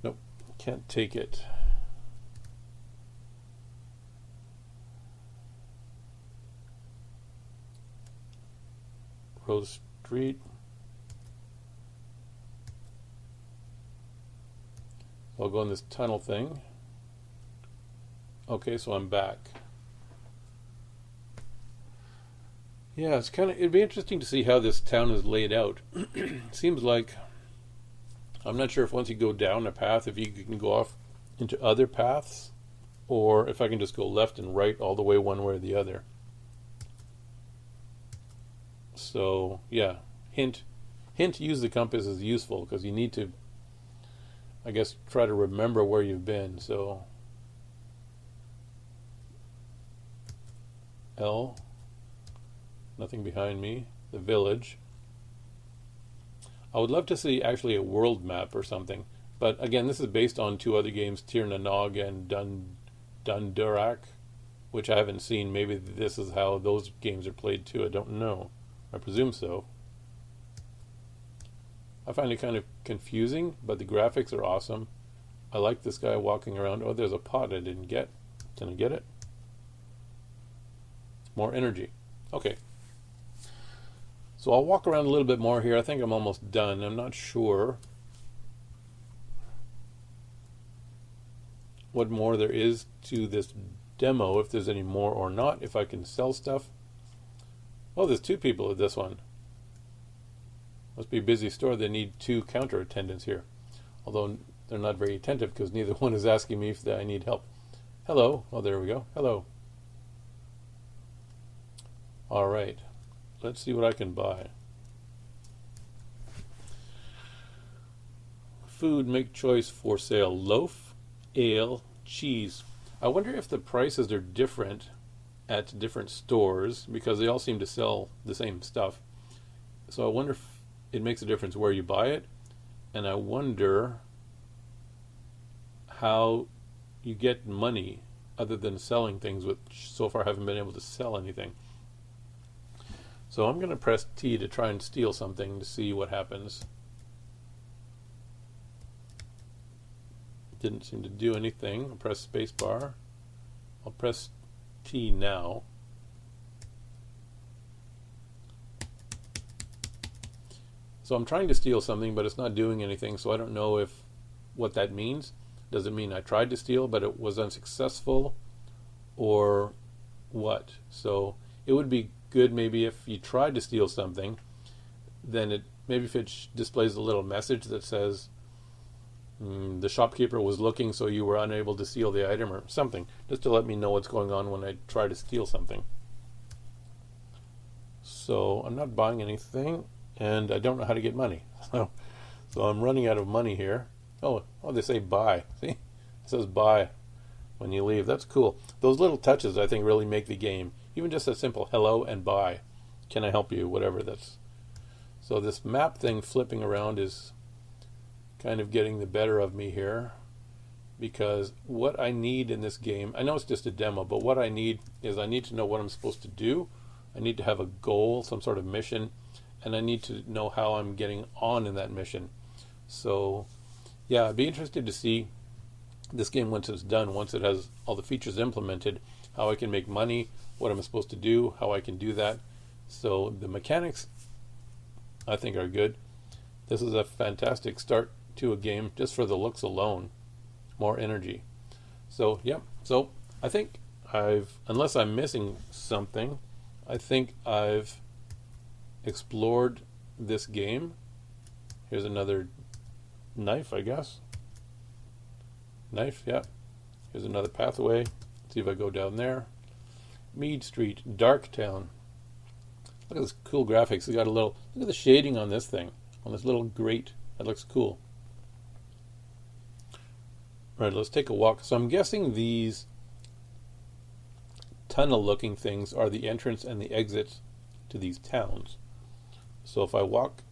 Nope, can't take it. Rose Street. I'll go in this tunnel thing. Okay, so I'm back. Yeah, it'd be interesting to see how this town is laid out. Seems like, I'm not sure if once you go down a path, if you can go off into other paths, or if I can just go left and right all the way one way or the other. So, yeah, hint, use the compass is useful because you need to, I guess, try to remember where you've been. So, L. Nothing behind me. The village. I would love to see actually a world map or something. But again, this is based on two other games, Tir na Nog and Dundurak, which I haven't seen. Maybe this is how those games are played too. I don't know. I presume so. I find it kind of confusing, but the graphics are awesome. I like this guy walking around. Oh, there's a pot I didn't get. Can I get it? More energy. Okay. So I'll walk around a little bit more here. I think I'm almost done. I'm not sure what more there is to this demo, if there's any more or not, if I can sell stuff. Oh, there's two people at this one. Must be a busy store. They need two counter attendants here. Although they're not very attentive because neither one is asking me if I need help. Hello. Oh, there we go. Hello. All right. Let's see what I can buy. Food, make choice for sale. Loaf, ale, cheese. I wonder if the prices are different at different stores because they all seem to sell the same stuff. So I wonder if it makes a difference where you buy it. And I wonder how you get money other than selling things, which so far haven't been able to sell anything. So I'm going to press T to try and steal something to see what happens. Didn't seem to do anything. I'll press space bar. I'll press T now. So I'm trying to steal something, but it's not doing anything, so I don't know what that means. Does it mean I tried to steal, but it was unsuccessful, or what? So it would be good maybe if you tried to steal something, then maybe if it displays a little message that says the shopkeeper was looking, so you were unable to steal the item or something, just to let me know what's going on when I try to steal something. So I'm not buying anything, and I don't know how to get money. So I'm running out of money here. Oh, they say buy. See? It says buy when you leave. That's cool. Those little touches, I think, really make the game. Even just a simple hello and bye. Can I help you? Whatever that's. So this map thing flipping around is kind of getting the better of me here, because what I need in this game, I know it's just a demo, but what I need is I need to know what I'm supposed to do. I need to have a goal, some sort of mission, and I need to know how I'm getting on in that mission. So yeah, I'd be interested to see this game once it's done, once it has all the features implemented, how I can make money, what I'm supposed to do, how I can do that. So the mechanics, I think, are good. This is a fantastic start to a game just for the looks alone. More energy. So yeah, so I think unless I'm missing something, I think I've explored this game. Here's another knife, I guess. Knife, yeah. Here's another pathway. Let's see if I go down there. Mead Street, Dark Town. Look at this cool graphics. It's got look at the shading on this thing, on this little grate. That looks cool. All right, let's take a walk. So I'm guessing these tunnel-looking things are the entrance and the exits to these towns. So if I walk,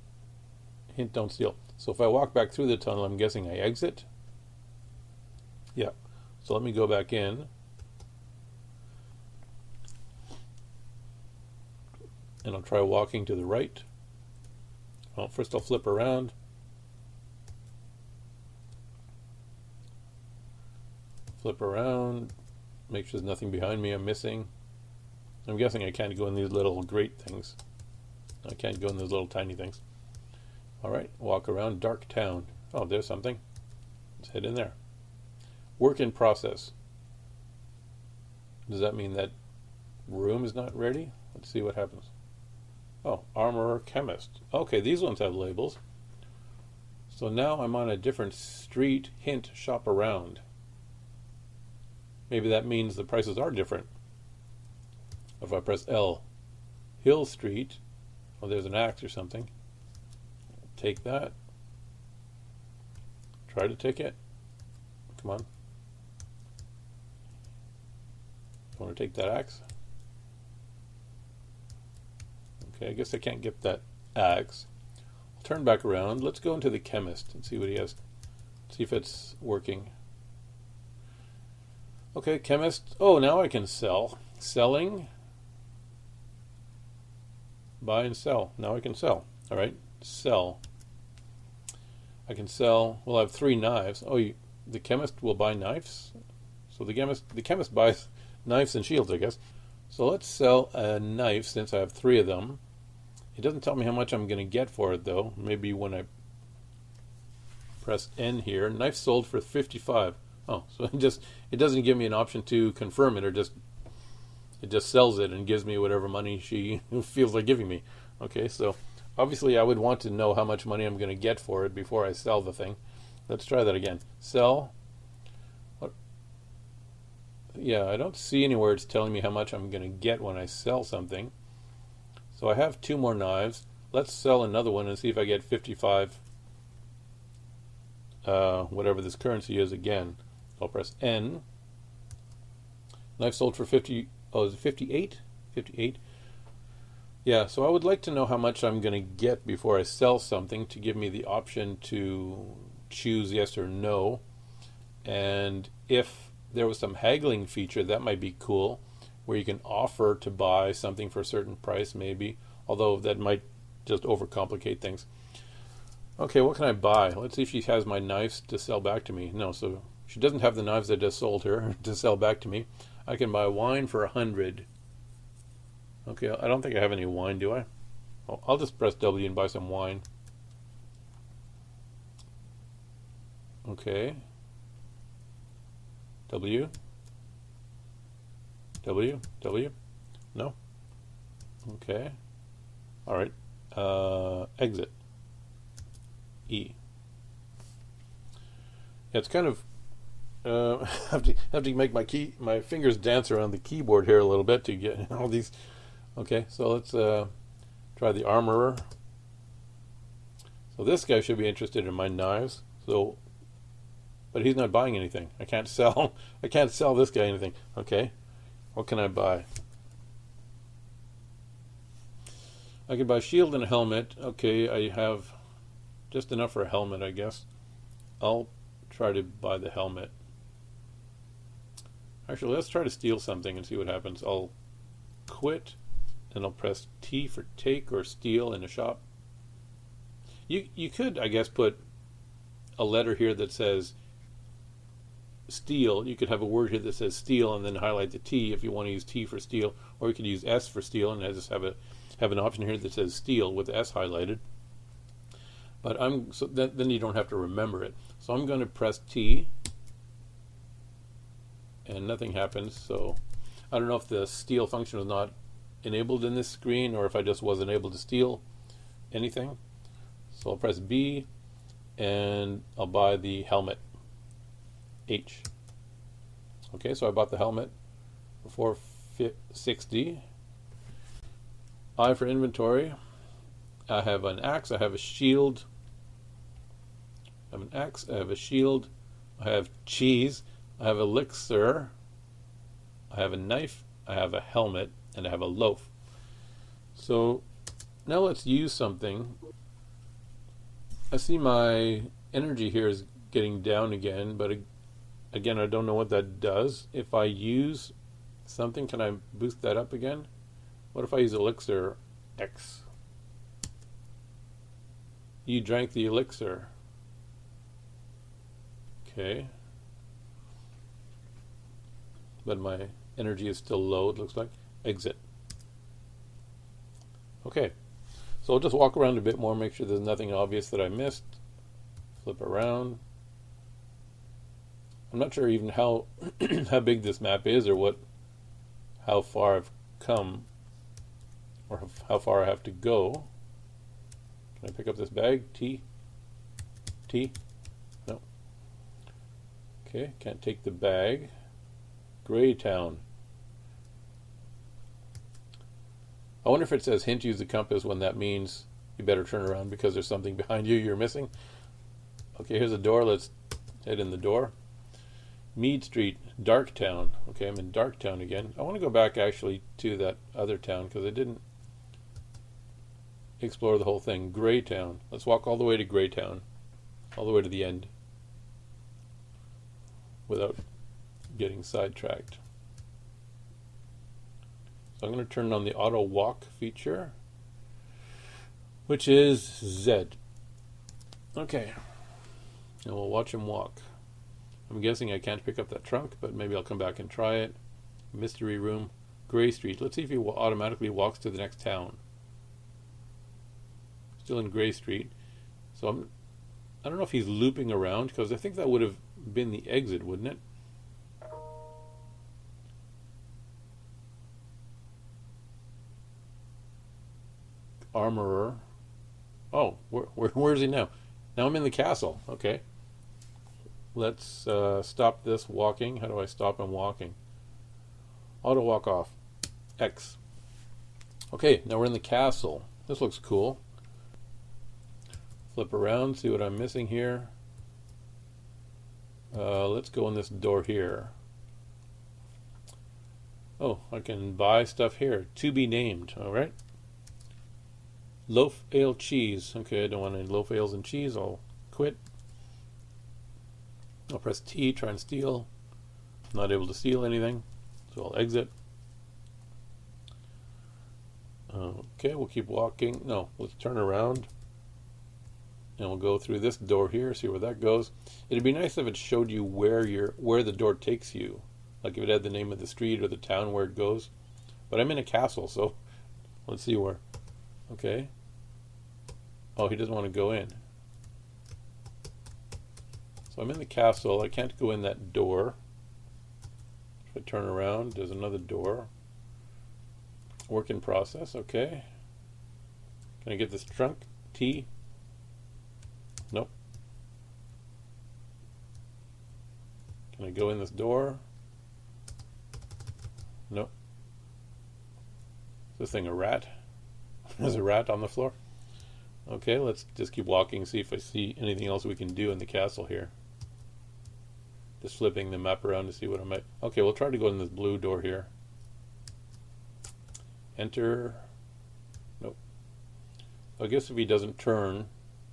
hint, don't steal. So if I walk back through the tunnel, I'm guessing I exit. Yeah. So let me go back in. And I'll try walking to the right. Well, first I'll flip around. Flip around. Make sure there's nothing behind me I'm missing. I'm guessing I can't go in these little grate things. I can't go in those little tiny things. Alright, walk around. Dark Town. Oh, there's something. Let's head in there. Work in process. Does that mean that room is not ready? Let's see what happens. Oh, armorer, chemist. Okay, these ones have labels. So now I'm on a different street. Hint, shop around. Maybe that means the prices are different. If I press L. Hill Street. Oh, there's an axe or something. Take that. Try to take it. Come on. I want to take that axe. Okay, I guess I can't get that axe. I'll turn back around. Let's go into the chemist and see what he has. See if it's working. Okay, chemist. Oh, now I can sell. Selling. Buy and sell. Now I can sell. All right, sell. I can sell. Well, I have 3 knives. Oh, the chemist will buy knives. So the chemist buys knives and shields, I guess. So let's sell a knife since I have 3 of them. It doesn't tell me how much I'm going to get for it though. Maybe when I press N here. Knife sold for 55. Oh, so it doesn't give me an option to confirm it, or it just sells it and gives me whatever money she feels like giving me. Okay, so obviously I would want to know how much money I'm going to get for it before I sell the thing. Let's try that again. Sell. What? Yeah, I don't see anywhere it's telling me how much I'm going to get when I sell something. So I have 2 more knives. Let's sell another one and see if I get 55, whatever this currency is again. I'll press N. Knife sold for 50. Oh, is it 58? 58. Yeah, so I would like to know how much I'm going to get before I sell something to give me the option to choose yes or no. And if there was some haggling feature, that might be cool, where you can offer to buy something for a certain price maybe, although that might just overcomplicate things. Okay, what can I buy? Let's see if she has my knives to sell back to me. No, so she doesn't have the knives I just sold her to sell back to me. I can buy wine for 100. Okay, I don't think I have any wine, do I? Oh, I'll just press W and buy some wine. Okay. W. W. W. No. Okay. All right. Exit. E. Yeah, it's kind of have to make my fingers dance around the keyboard here a little bit to get all these. Okay, so let's try the armorer. So this guy should be interested in my knives. So, but he's not buying anything. I can't sell. I can't sell this guy anything. Okay, what can I buy? I could buy a shield and a helmet. Okay, I have just enough for a helmet, I guess. I'll try to buy the helmet. Actually, let's try to steal something and see what happens. I'll quit, and I'll press T for take or steal in a shop. You could, I guess, put a letter here that says steal. You could have a word here that says steal and then highlight the T if you want to use T for steal, or you could use S for steal and just have an option here that says steal with S highlighted. But then you don't have to remember it. So I'm going to press T, and nothing happens. So I don't know if the steal function was not enabled in this screen, or if I just wasn't able to steal anything. So I'll press B, and I'll buy the helmet. H. Okay, so I bought the helmet for $460. I for inventory. I have an axe. I have a shield. I have an axe. I have a shield. I have cheese. I have elixir. I have a knife. I have a helmet, and I have a loaf. So now let's use something. I see my energy here is getting down again, but again, I don't know what that does. If I use something, can I boost that up again? What if I use elixir X? You drank the elixir. Okay. But my energy is still low, it looks like. Exit. Okay. So I'll just walk around a bit more, make sure there's nothing obvious that I missed. Flip around. I'm not sure even how how big this map is, or how far I've come, or how far I have to go. Can I pick up this bag? T? No. Okay, can't take the bag. Greytown. I wonder if it says hint use the compass when that means you better turn around because there's something behind you you're missing. Okay, here's a door. Let's head in the door. Mead Street, Darktown. Okay, I'm in Darktown again. I want to go back actually to that other town because I didn't explore the whole thing. Greytown. Let's walk all the way to Greytown. All the way to the end. Without getting sidetracked. So I'm going to turn on the auto walk feature, which is Z. Okay. And we'll watch him walk. I'm guessing I can't pick up that trunk, but maybe I'll come back and try it. Mystery room, Grey Street. Let's see if he automatically walks to the next town. Still in Grey Street. So I don't know if he's looping around, because I think that would have been the exit, wouldn't it? Armorer. Oh, where is he now? Now I'm in the castle. Okay. Let's stop this walking. How do I stop him walking? Auto walk off. X. Okay, now we're in the castle. This looks cool. Flip around, see what I'm missing here. Let's go in this door here. Oh, I can buy stuff here. To be named. All right. Loaf, ale, cheese. Okay, I don't want any loaf, ales, and cheese. I'll quit. I'll press T, try and steal. Not able to steal anything, so I'll exit. Okay, we'll keep walking. No, let's turn around. And we'll go through this door here, see where that goes. It'd be nice if it showed you where the door takes you. Like if it had the name of the street or the town where it goes. But I'm in a castle, so let's see where. Okay. Oh, he doesn't want to go in. So I'm in the castle. I can't go in that door. If I turn around, there's another door. Work in process. Okay. Can I get this trunk? T? Nope. Can I go in this door? Nope. Is this thing a rat? There's a rat on the floor. Okay, let's just keep walking, see if I see anything else we can do in the castle here. Just flipping the map around to see what I might... Okay, we'll try to go in this blue door here. Enter. Nope. I guess if he doesn't turn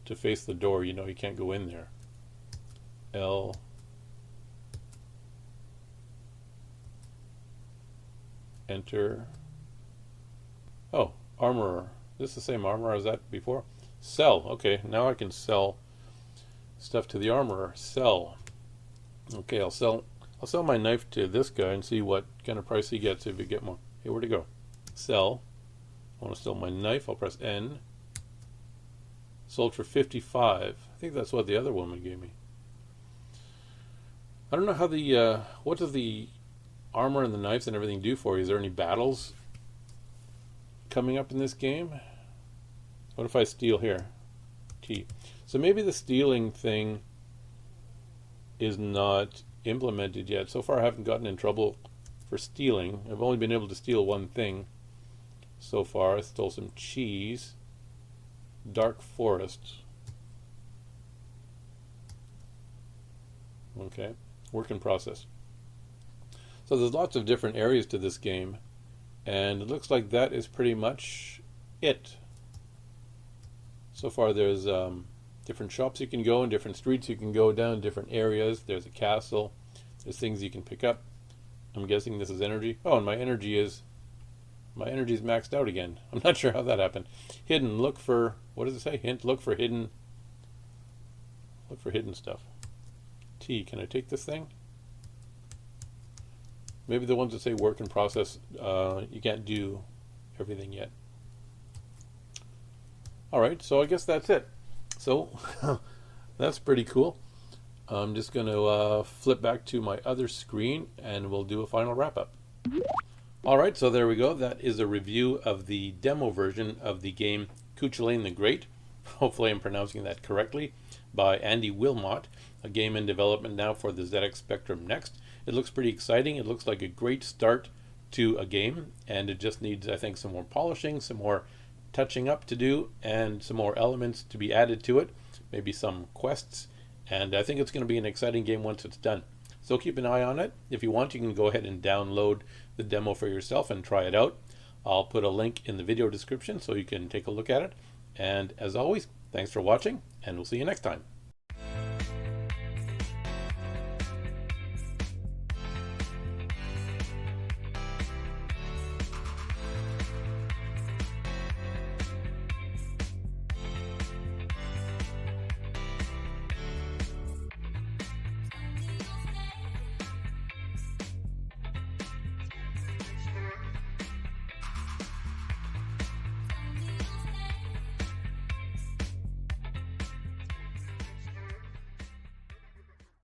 to face the door, you know he can't go in there. L. Enter. Oh, armorer. This is the same armorer as that before? Sell. Okay, now I can sell stuff to the armorer. Sell. Okay, I'll sell my knife to this guy and see what kind of price he gets if we get more. Hey, where'd it go? Sell. I want to sell my knife. I'll press N. Sold for 55. I think that's what the other woman gave me. I don't know how the what does the armor and the knives and everything do for you? Is there any battles coming up in this game? What if I steal here? T. So maybe the stealing thing is not implemented yet. So far I haven't gotten in trouble for stealing. I've only been able to steal one thing so far. I stole some cheese. Dark forest. Okay. Work in process. So there's lots of different areas to this game, and it looks like that is pretty much it. So far there's different shops you can go in, different streets you can go down, different areas. There's a castle. There's things you can pick up. I'm guessing this is energy. Oh, and my energy is maxed out again. I'm not sure how that happened. Hidden. Look for, what does it say? Hint. Look for hidden stuff. T. Can I take this thing? Maybe the ones that say work in process, you can't do everything yet. Alright, so I guess that's it. So, that's pretty cool. I'm just going to flip back to my other screen and we'll do a final wrap-up. Alright, so there we go. That is a review of the demo version of the game Cuchalain the Great. Hopefully I'm pronouncing that correctly. By Andy Wilmot, a game in development now for the ZX Spectrum Next. It looks pretty exciting. It looks like a great start to a game, and it just needs, I think, some more polishing, some more touching up to do, and some more elements to be added to it, maybe some quests, and I think it's going to be an exciting game once it's done. So keep an eye on it. If you want, you can go ahead and download the demo for yourself and try it out. I'll put a link in the video description so you can take a look at it. And as always, thanks for watching, and we'll see you next time.